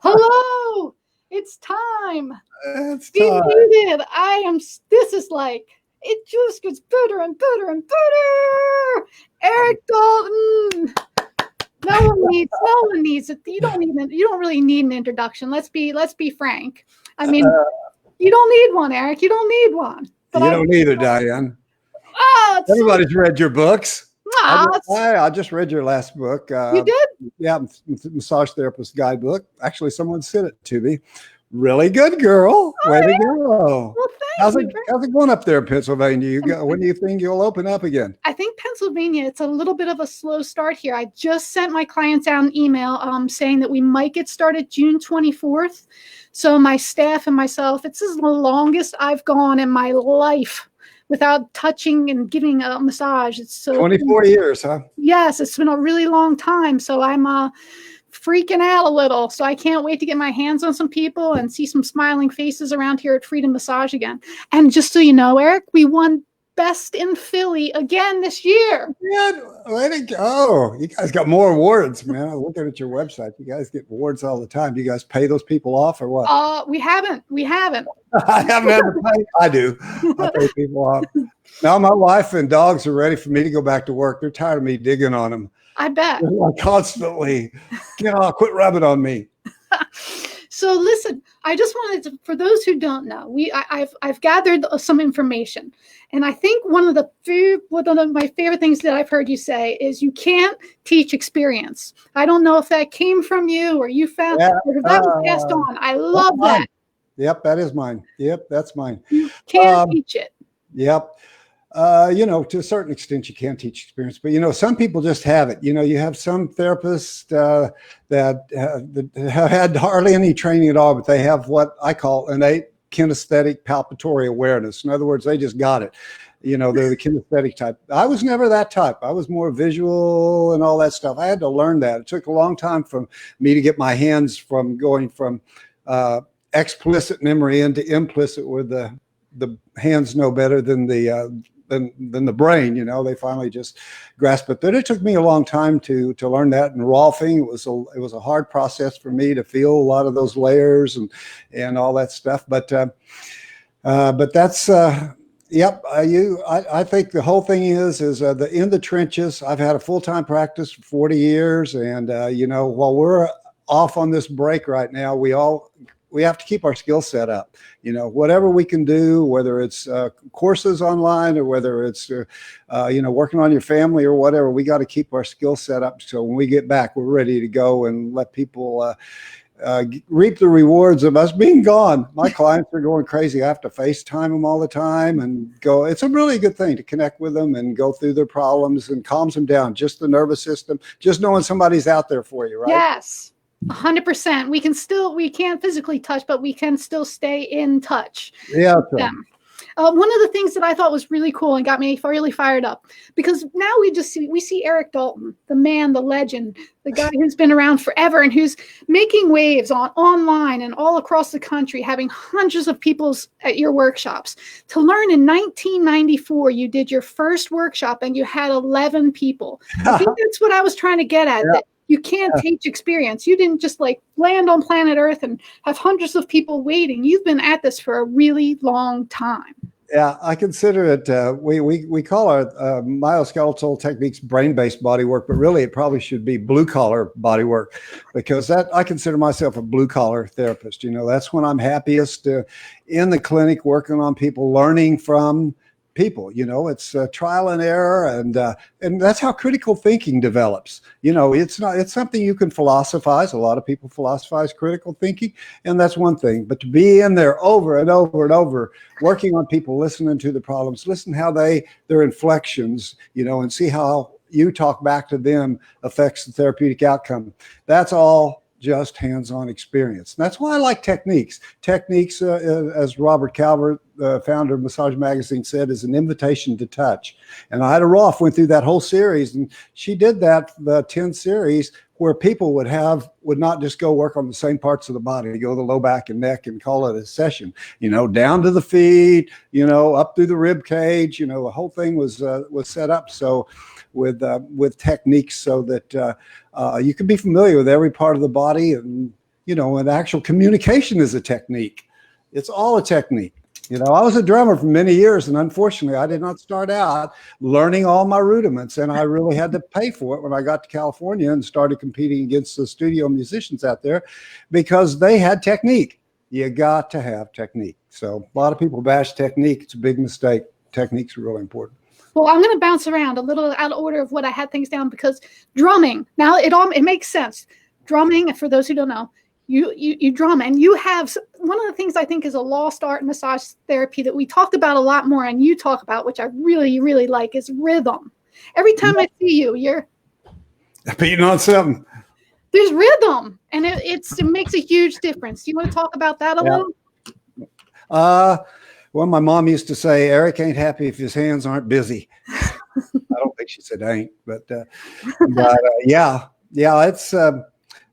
Hello, it's time. It's We time. made it. This is like, it just gets better and better and better. Erik Dalton. No one needs it. You don't really need an introduction. Let's be frank. I mean, you don't need one, Erik. You don't need one. But you don't either, Diane. Everybody's read your books. I just read your last book. You did? Yeah, Massage Therapist Guidebook. Actually, someone sent it to me. Really good, girl. Way to go. Well, how's it going up there in Pennsylvania? When do you think you'll open up again? I think Pennsylvania, it's a little bit of a slow start here. I just sent my clients out an email saying that we might get started June 24th. So my staff and myself, it's the longest I've gone in my life without touching and giving a massage. It's so 24 years, huh? Yes, it's been a really long time. So I'm freaking out a little. So I can't wait to get my hands on some people and see some smiling faces around here at Freedom Massage again. And just so you know, Erik, we won Best in Philly again this year. Yeah, way to go. You guys got more awards, man. I'm looking at your website. You guys get awards all the time. Do you guys pay those people off or what? We haven't. I haven't had to pay. I do. I pay people off. Now my wife and dogs are ready for me to go back to work. They're tired of me digging on them. I bet. They're like constantly, quit rubbing on me. So listen, I just wanted to, for those who don't know, I've gathered some information, and I think one of my favorite things that I've heard you say is you can't teach experience. I don't know if that came from you or you found or if that was passed on. I love that. Yep, that is mine. Yep, that's mine. You can't teach it. Yep. To a certain extent, you can teach experience, but some people just have it. You have some therapists that have had hardly any training at all, but they have what I call innate kinesthetic palpatory awareness. In other words, they just got it. They're the kinesthetic type. I was never that type. I was more visual and all that stuff. I had to learn that. It took a long time for me to get my hands from going from explicit memory into implicit, where the hands know better than the brain. They finally just grasp it. But it took me a long time to learn that. And Rolfing, it was a hard process for me to feel a lot of those layers and all that stuff. But that's yep. I think the whole thing is in the trenches. I've had a full-time practice for 40 years, and while we're off on this break right now, we have to keep our skill set up. Whatever we can do, whether it's courses online or whether it's, working on your family or whatever, we got to keep our skill set up. So when we get back, we're ready to go and let people reap the rewards of us being gone. My clients are going crazy. I have to FaceTime them all the time and go. It's a really good thing to connect with them and go through their problems and calms them down. Just the nervous system, just knowing somebody's out there for you, right? Yes. 100%. We can't physically touch, but we can still stay in touch. Yeah. With them. One of the things that I thought was really cool and got me really fired up, because now we see Erik Dalton, the man, the legend, the guy who's been around forever and who's making waves online and all across the country, having hundreds of people at your workshops. To learn in 1994, you did your first workshop and you had 11 people. I think that's what I was trying to get at. Yeah. That you can't teach experience. You didn't just land on planet Earth and have hundreds of people waiting. You've been at this for a really long time. Yeah, I consider it, we call our myoskeletal techniques brain-based body work, but really it probably should be blue-collar body work, because I consider myself a blue-collar therapist. That's when I'm happiest in the clinic, working on people, learning from people. It's trial and error, and that's how critical thinking develops. It's something you can philosophize. A lot of people philosophize critical thinking, and that's one thing. But to be in there over and over and over, working on people, listening to the problems, listen how their inflections, and see how you talk back to them affects the therapeutic outcome. That's all just hands-on experience. And that's why I like techniques. Techniques, as Robert Calvert, the founder of Massage Magazine, said, is an invitation to touch. And Ida Rolf went through that whole series, and she did the 10 series where people would not just go work on the same parts of the body, go to the low back and neck and call it a session, down to the feet, up through the rib cage, the whole thing was set up so with techniques so that you can be familiar with every part of the body and and actual communication is a technique. It's all a technique. I was a drummer for many years, and unfortunately, I did not start out learning all my rudiments, and I really had to pay for it when I got to California and started competing against the studio musicians out there because they had technique. You got to have technique. So a lot of people bash technique. It's a big mistake. Technique's really important. Well, I'm going to bounce around a little out of order of what I had things down because drumming, now it makes sense. Drumming, for those who don't know, you drum, and you have one of the things I think is a lost art in massage therapy that we talked about a lot more and you talk about, which I really, really like, is rhythm. Every time I see you, you're beating on something. There's rhythm, and it makes a huge difference. Do you want to talk about that a little? Well, my mom used to say, Eric ain't happy if his hands aren't busy. I don't think she said ain't, but yeah, it's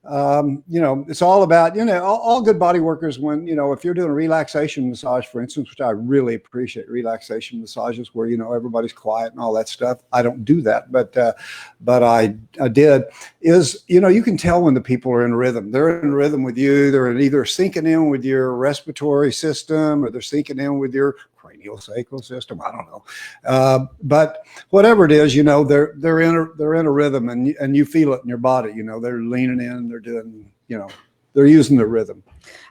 it's all about, all good body workers when, if you're doing a relaxation massage, for instance, which I really appreciate relaxation massages where, everybody's quiet and all that stuff. I don't do that, but I did is, you can tell when the people are in rhythm. They're in rhythm with you. They're either syncing in with your respiratory system or they're syncing in with your cranial sacral system. I don't know. But whatever it is, they're in a rhythm and you feel it in your body, they're leaning in, they're doing, they're using the rhythm.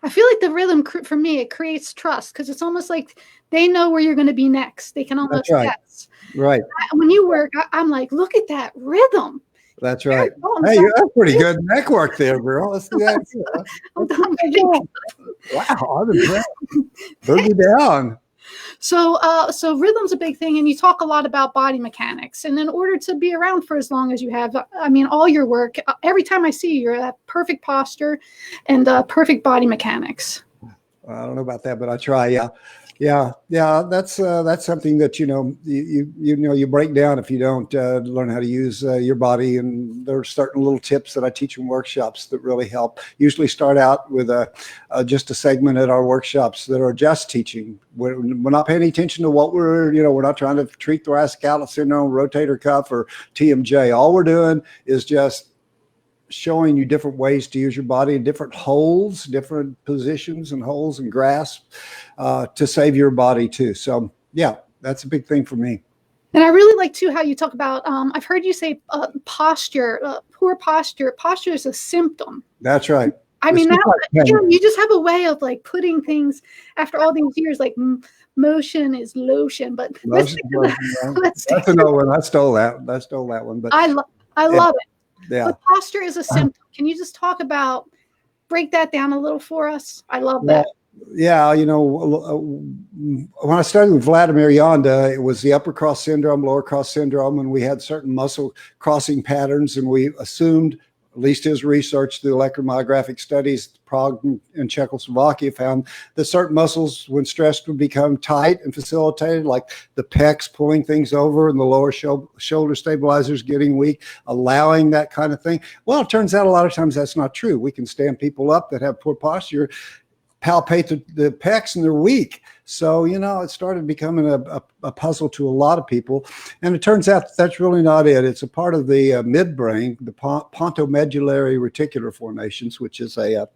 I feel like the rhythm for me, it creates trust because it's almost like they know where you're going to be next. They can almost guess. Right. When you work, I'm like, look at that rhythm. That's right. Hey, you have pretty good neck work there, girl. Let's do that. Wow, I'm impressed. Boogie down. So rhythm's a big thing, and you talk a lot about body mechanics. And in order to be around for as long as you have, all your work, every time I see you, you're at perfect posture and perfect body mechanics. I don't know about that, but I try. Yeah. That's something that you break down if you don't learn how to use your body. And there are certain little tips that I teach in workshops that really help. Usually start out with just a segment at our workshops that are just teaching. We're not paying attention to what we're not trying to treat thoracic outlet syndrome, rotator cuff, or TMJ. All we're doing is just showing you different ways to use your body in different holds, different positions and holds and grasp to save your body too. So yeah, that's a big thing for me. And I really like too how you talk about, I've heard you say posture, poor posture. Posture is a symptom. That's right. You just have a way of like putting things after all these years, like motion is lotion, but that's another one. I stole that one, but I love it. Yeah. But posture is a symptom. Can you just break that down a little for us? I love that. Yeah, when I started with Vladimir Yonda, it was the upper cross syndrome, lower cross syndrome, and we had certain muscle crossing patterns, and we assumed, at least his research through electromyographic studies, Prague and Czechoslovakia found that certain muscles, when stressed, would become tight and facilitated, like the pecs pulling things over and the lower shoulder stabilizers getting weak, allowing that kind of thing. Well, it turns out a lot of times that's not true. We can stand people up that have poor posture, palpate the pecs, and they're weak. So, it started becoming a puzzle to a lot of people. And it turns out that's really not it. It's a part of the midbrain, the pontomedullary reticular formations, which is it's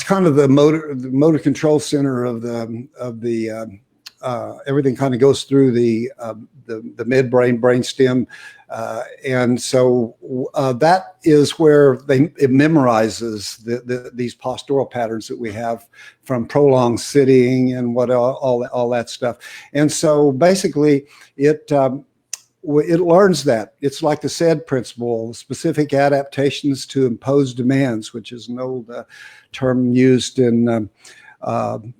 kind of the motor control center of the everything kind of goes through the midbrain, brainstem. And so that is where it memorizes these postural patterns that we have from prolonged sitting and all that stuff. And so basically it learns that. It's like the SAID principle, specific adaptations to imposed demands, which is an old term used in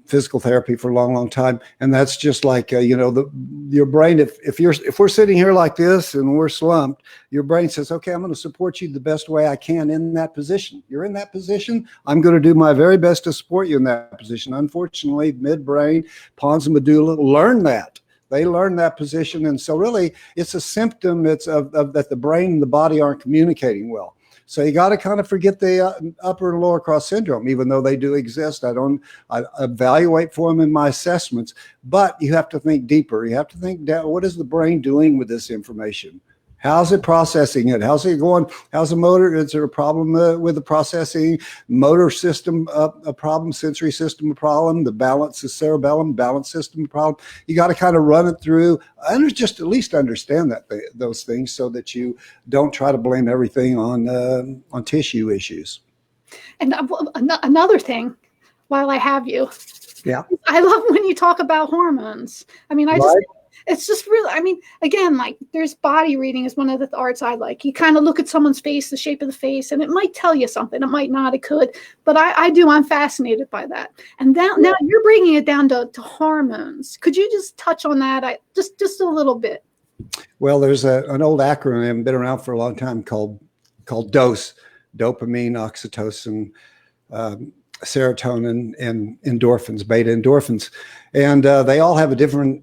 physical therapy for a long time. And that's just like your brain, if we're sitting here like this and we're slumped, your brain says, okay, I'm going to support you the best way I can in that position. You're in that position, I'm going to do my very best to support you in that position. Unfortunately, midbrain, pons and medulla learn that. They learn that position. And so really it's a symptom that the brain and the body aren't communicating well. So you got to kind of forget the upper and lower cross syndrome, even though they do exist. I evaluate for them in my assessments, but you have to think deeper. You have to think, what is the brain doing with this information? How's it processing it? How's it going? How's the motor? Is there a problem with the processing? Motor system a problem? Sensory system a problem? The balance, the cerebellum balance system a problem? You got to kind of run it through and just at least understand those things so that you don't try to blame everything on tissue issues. And another thing, while I have you, yeah, I love when you talk about hormones. I mean, it's just really, I mean, again, like there's body reading is one of the arts I like. You kind of look at someone's face, the shape of the face, and it might tell you something. It might not, it could, but I'm fascinated by that. And now you're bringing it down to hormones. Could you just touch on that? Just a little bit. Well, there's an old acronym, been around for a long time called DOSE, dopamine, oxytocin, serotonin, and endorphins, beta endorphins. And they all have a different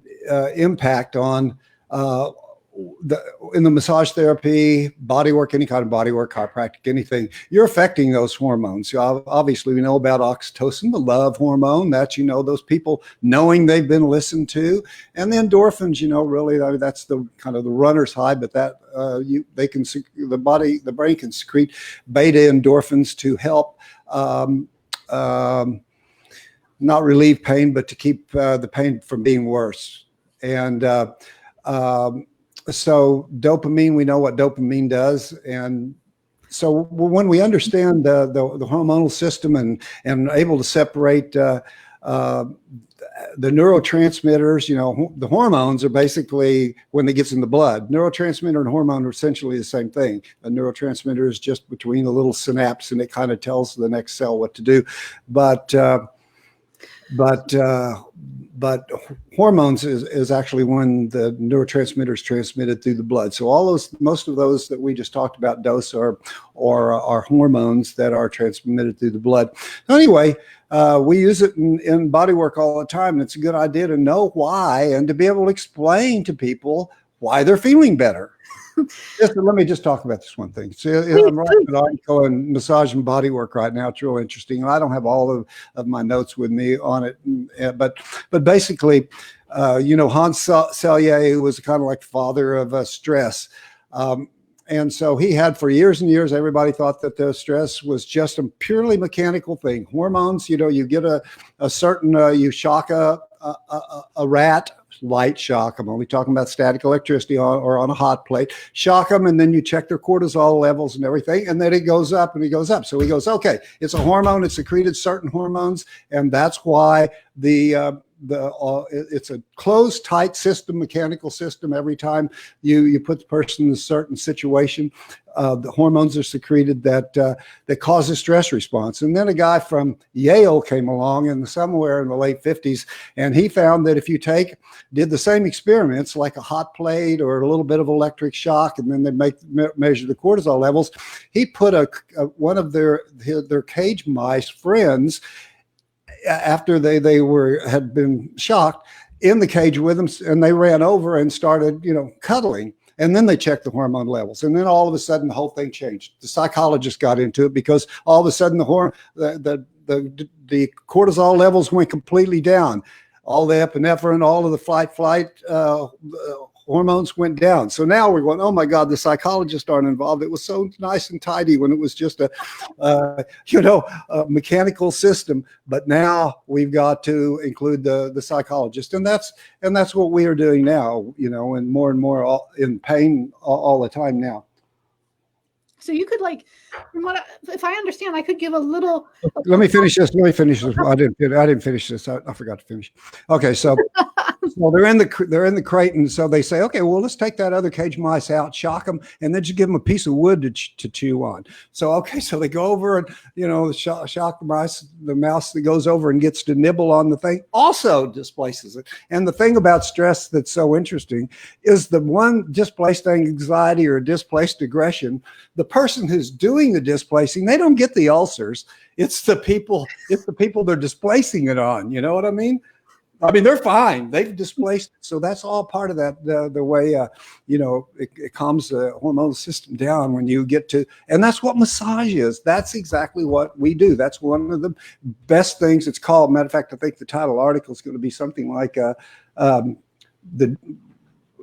impact on in the massage therapy, body work, any kind of body work, chiropractic, anything. You're affecting those hormones. Obviously, we know about oxytocin, the love hormone. That's, those people knowing they've been listened to. And the endorphins, really, that's the kind of the runner's high, but that the brain can secrete beta endorphins to help not relieve pain, but to keep the pain from being worse. And so dopamine, we know what dopamine does. And so when we understand the hormonal system and able to separate the neurotransmitters, the hormones are basically when it gets in the blood. Neurotransmitter and hormone are essentially the same thing. A neurotransmitter is just between the little synapse, and it kind of tells the next cell what to do. But hormones is actually when the neurotransmitter is transmitted through the blood. So most of those that we just talked about, dose, are hormones that are transmitted through the blood. Anyway, we use it in body work all the time, and it's a good idea to know why and to be able to explain to people why they're feeling better. Let me just talk about this one thing. So I'm writing an article on massage and body work right now. It's real interesting. And I don't have all of my notes with me on it. But basically, Hans Selye, who was kind of like the father of stress. And so he had for years and years, everybody thought that the stress was just a purely mechanical thing. Hormones, you get a certain, you shock a rat, light shock. I'm only talking about static electricity or on a hot plate. Shock them, and then you check their cortisol levels and everything, and then it goes up and it goes up. So he goes, okay, it's a hormone. It secreted certain hormones, and that's why it's a closed, tight system, mechanical system. Every time you put the person in a certain situation, the hormones are secreted that cause a stress response. And then a guy from Yale came along somewhere in the late 50s, and he found that if you did the same experiments, like a hot plate or a little bit of electric shock, and then they measure the cortisol levels, he put one of their cage mice friends, after they had been shocked, in the cage with them, and they ran over and started cuddling, and then they checked the hormone levels, and then all of a sudden the whole thing changed. The psychologist got into it because all of a sudden the cortisol levels went completely down. All the epinephrine, all of the flight hormones went down. So now we're going, oh my God, the psychologists aren't involved. It was so nice and tidy when it was just a mechanical system. But now we've got to include the psychologist, and that's what we are doing now. And more in pain all the time now. So you could if I understand, I could give a little. Let me finish this. I didn't finish this. I forgot to finish. Okay, so they're in the crate, and so they say, okay, well, let's take that other cage mice out, shock them, and then just give them a piece of wood to chew on. So they go over and shock the mouse that goes over and gets to nibble on the thing also displaces it. And the thing about stress that's so interesting is the one displaced anxiety or displaced aggression. The person who's doing the displacing, they don't get the ulcers. It's the people they're displacing it on. You know what I mean? They're fine. They've displaced. So that's all part of that, the way, it calms the hormonal system down when you get to, and that's what massage is. That's exactly what we do. That's one of the best things. It's called, matter of fact, I think the title article is going to be something like the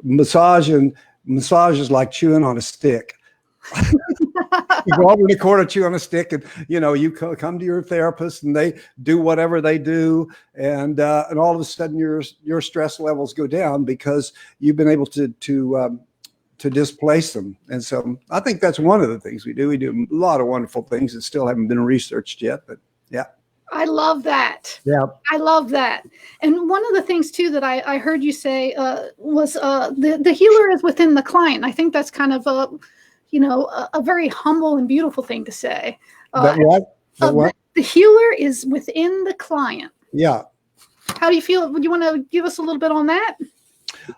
massage and Massage is like chewing on a stick. You go over in the corner, chew on a stick, and you come to your therapist, and they do whatever they do, and all of a sudden your stress levels go down because you've been able to displace them. And so I think that's one of the things we do. We do a lot of wonderful things that still haven't been researched yet, but yeah. I love that. Yeah. I love that. And one of the things too that I heard you say was the healer is within the client. I think that's kind of a very humble and beautiful thing to say. What? The healer is within the client. Yeah. How do you feel? Would you want to give us a little bit on that?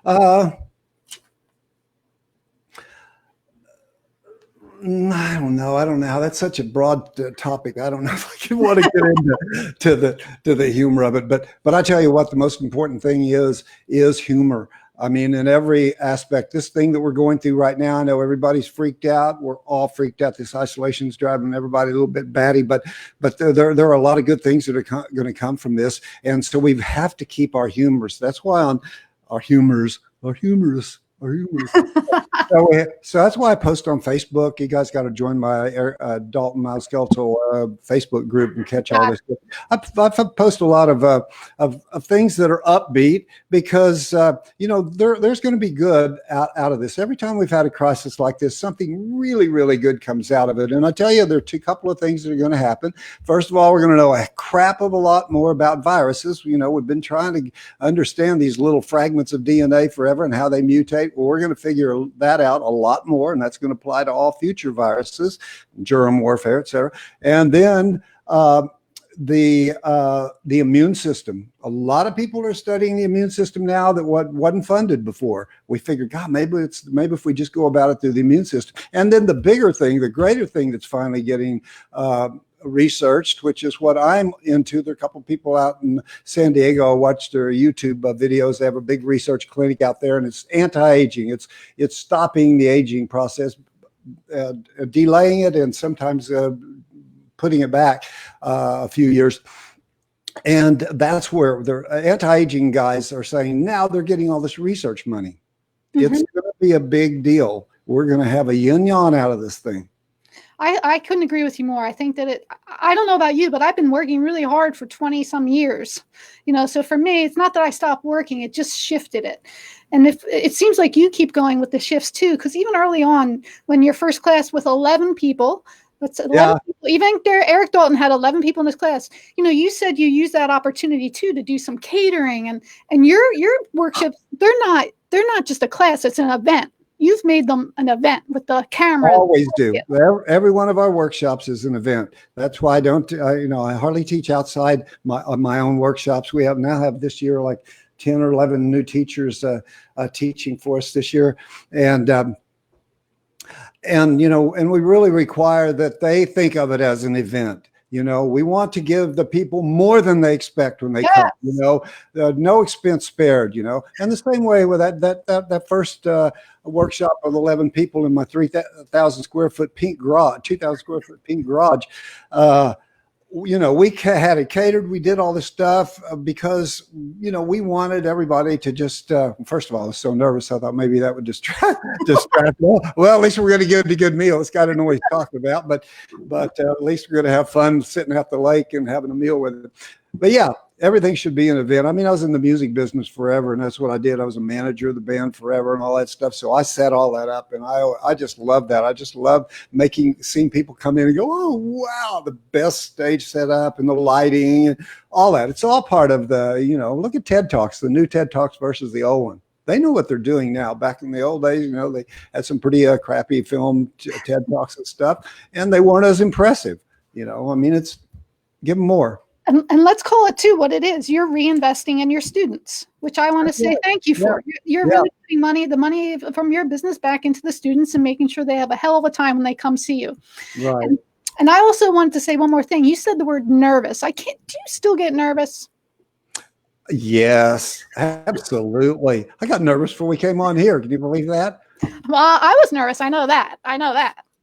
I don't know. That's such a broad topic. I don't know if I can want to get into the humor of it. But I tell you what, the most important thing is humor. I mean, in every aspect, this thing that we're going through right now, I know everybody's freaked out. We're all freaked out. This isolation is driving everybody a little bit batty, but there are a lot of good things that are going to come from this. And so we have to keep our humors. That's why our humorous. So that's why I post on Facebook. You guys got to join my Dalton Myskeletal Facebook group and catch all this. I post a lot of things that are upbeat because there's going to be good out of this. Every time we've had a crisis like this, something really, really good comes out of it. And I tell you, there are a couple of things that are going to happen. First of all, we're going to know a crap of a lot more about viruses. We've been trying to understand these little fragments of DNA forever and how they mutate. Well, we're going to figure that out a lot more, and that's going to apply to all future viruses, germ warfare, et cetera. And then the immune system. A lot of people are studying the immune system now that wasn't funded before. We figured, God, maybe if we just go about it through the immune system. And then the bigger thing, the greater thing that's finally getting researched, which is what I'm into. There are a couple of people out in San Diego. I watched their YouTube videos. They have a big research clinic out there, and it's anti-aging. It's stopping the aging process, delaying it, and sometimes putting it back a few years. And that's where the anti-aging guys are saying now they're getting all this research money. Mm-hmm. It's going to be a big deal. We're going to have a yin-yang out of this thing. I couldn't agree with you more. I think that I don't know about you, but I've been working really hard for 20 some years, so for me, it's not that I stopped working, it just shifted it. And if it seems like you keep going with the shifts too, because even early on when your first class with 11 people, that's 11 people, even Erik Dalton had 11 people in his class. You said you use that opportunity too, to do some catering and your workshops, they're not just a class, it's an event. You've made them an event with the camera. Always do. Every one of our workshops is an event. That's why I hardly teach outside my own workshops. We now have this year like 10 or 11 new teachers teaching for us this year, and we really require that they think of it as an event. We want to give the people more than they expect when they come. No expense spared. And the same way with that first workshop of 11 people in my 3,000 square foot pink garage, 2,000 square foot pink garage. We had it catered. We did all this stuff because, we wanted everybody to just, first of all, I was so nervous. I thought maybe that would distract. Well, at least we're going to get a good meal. This guy didn't know what he's talking about, but at least we're going to have fun sitting at the lake and having a meal with it. But yeah, everything should be an event. I mean, I was in the music business forever, and that's what I did. I was a manager of the band forever and all that stuff. So I set all that up, and I just love that. I just love seeing people come in and go, oh, wow, the best stage set up and the lighting and all that. It's all part of the, look at TED Talks, the new TED Talks versus the old one. They know what they're doing now. Back in the old days, they had some pretty crappy film TED Talks and stuff, and they weren't as impressive. It's give them more. And let's call it too what it is. You're reinvesting in your students, which I want to say thank you for. You're really putting the money from your business back into the students and making sure they have a hell of a time when they come see you. Right. And I also wanted to say one more thing. You said the word nervous. Do you still get nervous? Yes, absolutely. I got nervous before we came on here. Can you believe that? Well, I was nervous. I know that.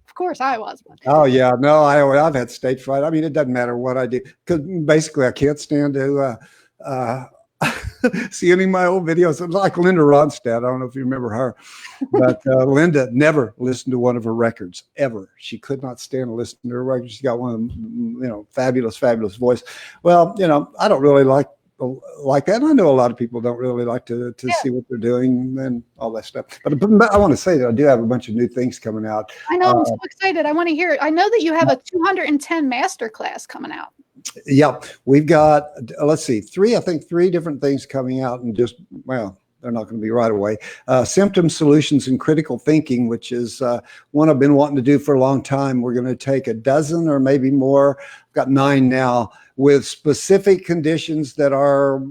Of course I was. Oh yeah, no, I've had stage fright. I mean, it doesn't matter what I do because basically I can't stand to see any of my old videos. It was like Linda Ronstadt. I don't know if you remember her, but Linda never listened to one of her records ever. She could not stand to listen to her records. She got one of them, fabulous voice. Well, I don't really like that. And I know a lot of people don't really like to see what they're doing and all that stuff. But I want to say that I do have a bunch of new things coming out. I know. I'm so excited. I want to hear it. I know that you have a 210 masterclass coming out. Yeah, we've got, let's see, three different things coming out, and just, well, they're not going to be right away. Symptom solutions and critical thinking, which is one I've been wanting to do for a long time. We're going to take a dozen or maybe more. I've got 9 now with specific conditions that are,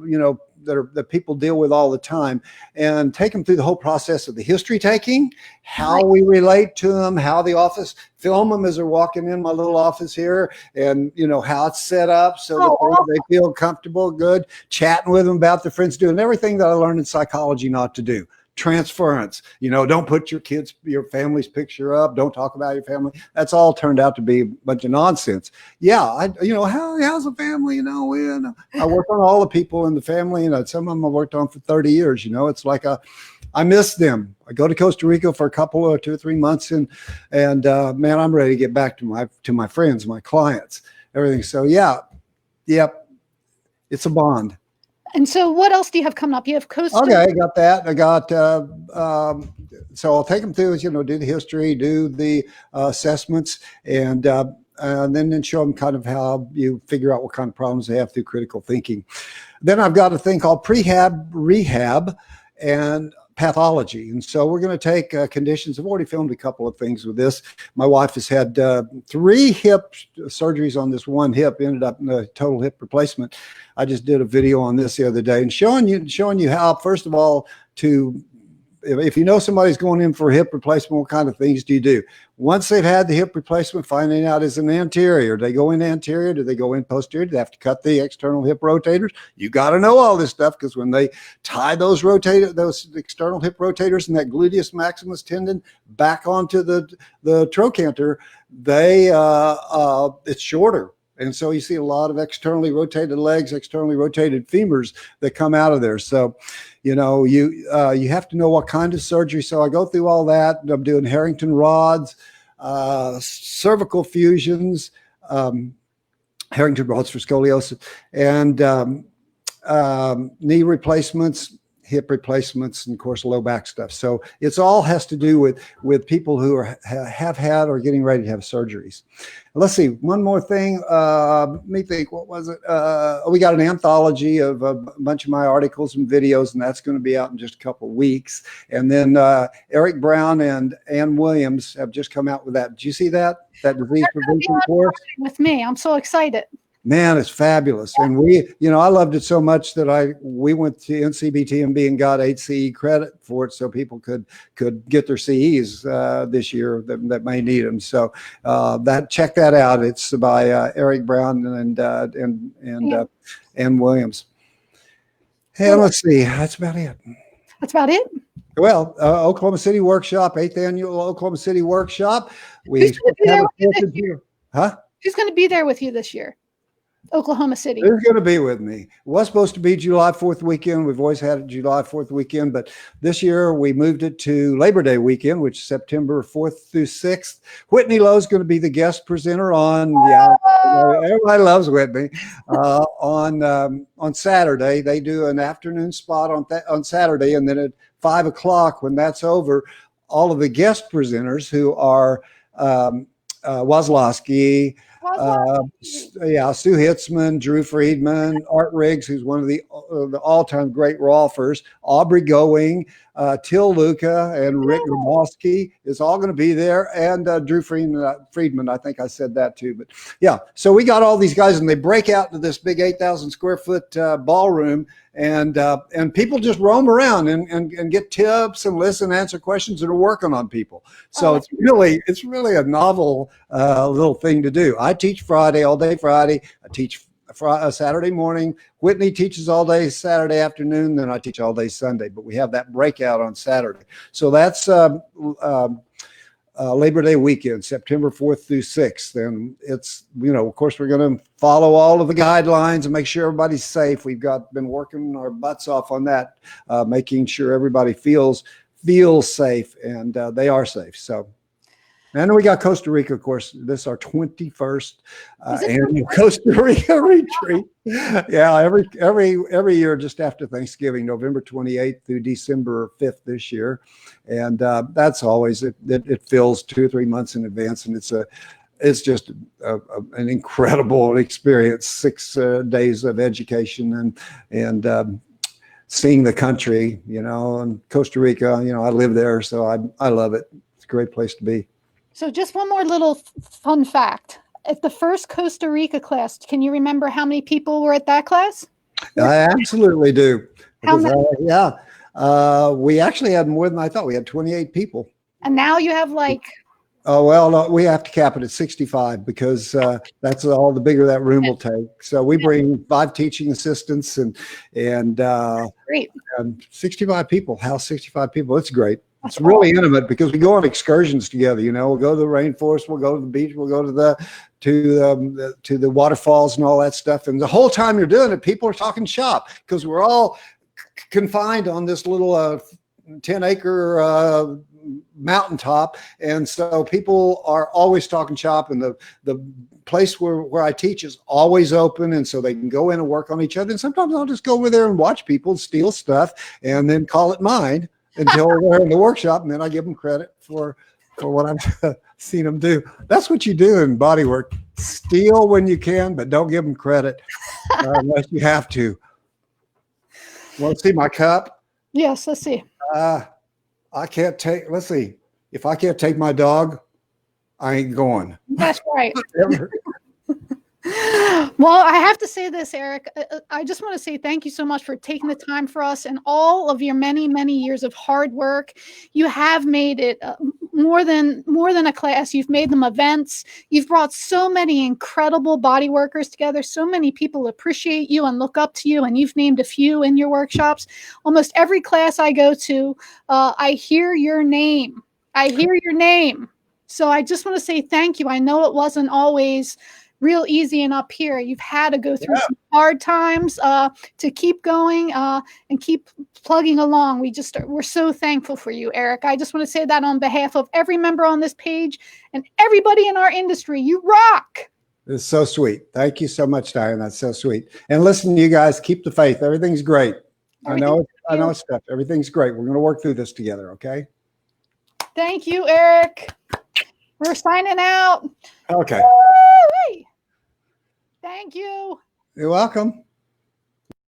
that people deal with all the time, and take them through the whole process of the history taking, how we relate to them, how the office, film them as they're walking in my little office here, and how it's set up so that they feel comfortable, good, chatting with them about their friends, doing everything that I learned in psychology not to do. Transference, don't put your family's picture up. Don't talk about your family. That's all turned out to be a bunch of nonsense. Yeah. How's the family? I work on all the people in the family, and some of them I worked on for 30 years. It's like I miss them. I go to Costa Rica for a couple or 2 or 3 months, and man, I'm ready to get back to my friends, my clients, everything. So it's a bond. And so what else do you have coming up? You have Costa. Okay, I got that. I got, so I'll take them through, do the history, do the assessments, and then show them kind of how you figure out what kind of problems they have through critical thinking. Then I've got a thing called prehab, rehab, and pathology. And so we're going to take conditions. I've already filmed a couple of things with this. My wife has had 3 hip surgeries on this one hip, ended up in a total hip replacement. I just did a video on this the other day and showing you how, first of all, if you know somebody's going in for a hip replacement, what kind of things do you do? Once they've had the hip replacement, finding out is an anterior. Do they go in anterior? Do they go in posterior? Do they have to cut the external hip rotators? You got to know all this stuff, because when they tie those external hip rotators and that gluteus maximus tendon back onto the trochanter, it's shorter. And so you see a lot of externally rotated legs, externally rotated femurs that come out of there. So, you have to know what kind of surgery. So I go through all that. I'm doing Harrington rods, cervical fusions, Harrington rods for scoliosis, and knee replacements, hip replacements, and of course low back stuff. So it's all has to do with people who have had or getting ready to have surgeries. Let's see, one more thing. Let me think, what was it? We got an anthology of a bunch of my articles and videos, and that's going to be out in just a couple of weeks. And then Erik Brown and Ann Williams have just come out with that. Did you see that disease prevention course? With me, I'm so excited. Man, it's fabulous. And I loved it so much that we went to NCBTMB and got 8 CE credit for it, so people could get their CEs this year that may need them. So check that out. It's by Erik Brown and Williams. And let's see, that's about it. That's about it. Well, Oklahoma City Workshop, 8th annual Oklahoma City Workshop. Who's going to be there with you this year? Oklahoma City. Who's going to be with me? It was supposed to be July 4th weekend. We've always had it July 4th weekend, but this year we moved it to Labor Day weekend, which is September 4th through 6th. Whitney Lowe's going to be the guest presenter on, everybody loves Whitney, on Saturday. They do an afternoon spot on Saturday, and then at 5 o'clock, when that's over, all of the guest presenters who are Wazlowski, Sue Hitzman, Drew Friedman, Art Riggs, who's one of the all-time great rolfers, Aubrey Going, Till Luca, and Rick Grabowski is all going to be there, and Drew Friedman, I think I said that too. But yeah, so we got all these guys, and they break out into this big 8,000 square foot ballroom, and people just roam around and get tips and listen, answer questions, and are working on people. So it's really a novel little thing to do. I teach Friday, all day Friday. I teach Saturday morning. Whitney teaches all day Saturday afternoon. Then I teach all day Sunday. But we have that breakout on Saturday. So that's Labor Day weekend, September 4th through 6th. And it's, of course, we're going to follow all of the guidelines and make sure everybody's safe. We've been working our butts off on that, making sure everybody feels safe, and they are safe. So, and we got Costa Rica, of course. This is our 21st annual Costa Rica retreat. Yeah, every year just after Thanksgiving, November 28th through December 5th this year, and that's always it fills 2 or 3 months in advance, and it's just an incredible experience. 6 days of education and seeing the country, and Costa Rica. I live there, so I love it. It's a great place to be. So just one more little fun fact. At the first Costa Rica class, can you remember how many people were at that class? I absolutely do. How many? We actually had more than I thought. We had 28 people. And now you have like... Oh, well, no, we have to cap it at 65 because that's all the bigger that room will take. So we bring 5 teaching assistants and great. 65 people, house 65 people. It's great. It's really intimate because we go on excursions together. We'll go to the rainforest, we'll go to the beach, we'll go to the waterfalls and all that stuff. And the whole time you're doing it, people are talking shop because we're all confined on this little 10-acre mountaintop, and so people are always talking shop, and the place where I teach is always open, and so they can go in and work on each other. And sometimes I'll just go over there and watch people steal stuff and then call it mine until they're in the workshop, and then I give them credit for what I've seen them do. That's what you do in bodywork. Steal when you can, but don't give them credit unless you have to. Want to see my cup? Yes, let's see. Let's see. If I can't take my dog, I ain't going. That's right. Well, I have to say this, Erik. I just want to say thank you so much for taking the time for us and all of your many, many years of hard work. You have made it more than a class. You've made them events. You've brought so many incredible body workers together. So many people appreciate you and look up to you, and you've named a few in your workshops. Almost every class I go to, I hear your name. So I just want to say thank you. I know it wasn't always real easy and up here. You've had to go through some hard times to keep going and keep plugging along. We're so thankful for you, Erik. I just want to say that on behalf of every member on this page and everybody in our industry. You rock. It's so sweet. Thank you so much, Diane. That's so sweet. And listen, you guys, keep the faith. Everything's great. I know it's tough. Everything's great. We're going to work through this together. Okay. Thank you, Erik. We're signing out. Okay. Woo-wee. Thank you. You're welcome.